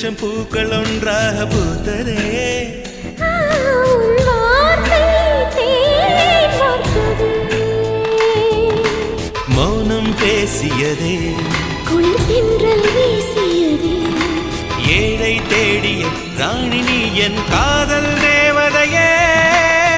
லட்சம் பூக்கள் ஒன்றாக பூத்ததே. மௌனம் பேசியதே, குளிர் தென்றல் வீசியதே. ஏழை தேடிய ராணி நீ என்